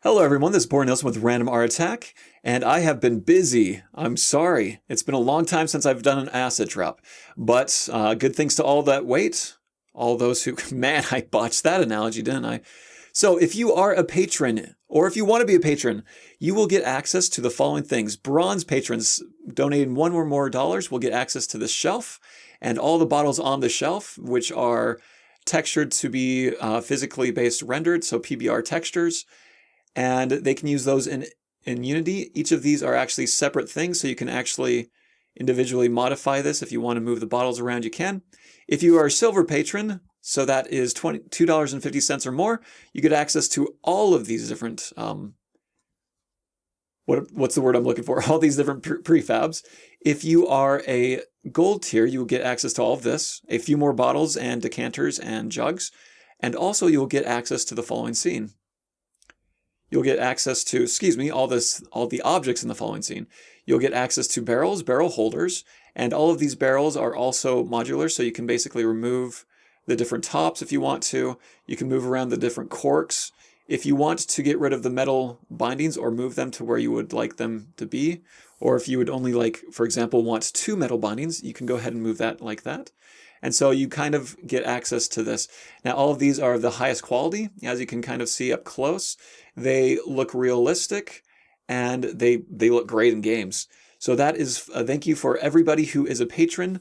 Hello everyone, this is Boris Nilsson with Random Art Attack, and I have been busy. I'm sorry. It's been a long time since I've done an asset drop, but good thanks to all that wait, all those who, man, I botched that analogy, didn't I? So if you are a patron, or if you want to be a patron, you will get access to the following things. Bronze patrons donating $1 or more will get access to this shelf, and all the bottles on the shelf, which are textured to be physically based rendered, so PBR textures, and they can use those in Unity. Each of these are actually separate things, so you can actually individually modify this. If you want to move the bottles around, you can. If you are a silver patron, so that is $2.50 or more, you get access to all of these different, what's the word I'm looking for? All these different prefabs. If you are a gold tier, you will get access to all of this, a few more bottles and decanters and jugs, and also you'll get access to the following scene. You'll get access to, all the objects in the following scene. You'll get access to barrels, barrel holders, and all of these barrels are also modular, so you can basically remove the different tops if you want to. You can move around the different corks. If you want to get rid of the metal bindings or move them to where you would like them to be, or if you would only for example, want 2 metal bindings, you can go ahead and move that like that. And so you kind of get access to this. Now, all of these are of the highest quality, as you can kind of see up close. They look realistic, and they look great in games. So that is a thank you for everybody who is a patron.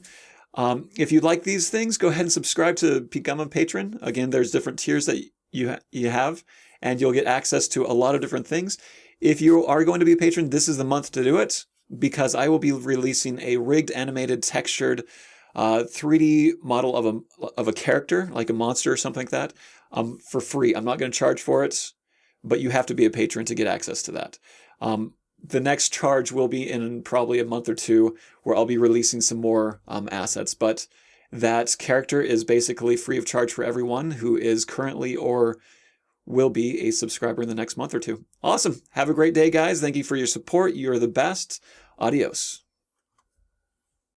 If you like these things, go ahead and subscribe to become a patron. Again, there's different tiers that you have, and you'll get access to a lot of different things. If you are going to be a patron, this is the month to do it, because I will be releasing a rigged, animated, textured 3D model of a character, like a monster or something like that, for free. I'm not going to charge for it, but you have to be a patron to get access to that. The next charge will be in probably a month or two, where I'll be releasing some more assets, but that character is basically free of charge for everyone who is currently or will be a subscriber in the next month or two. Awesome. Have a great day, guys. Thank you for your support. You're the best. Adios.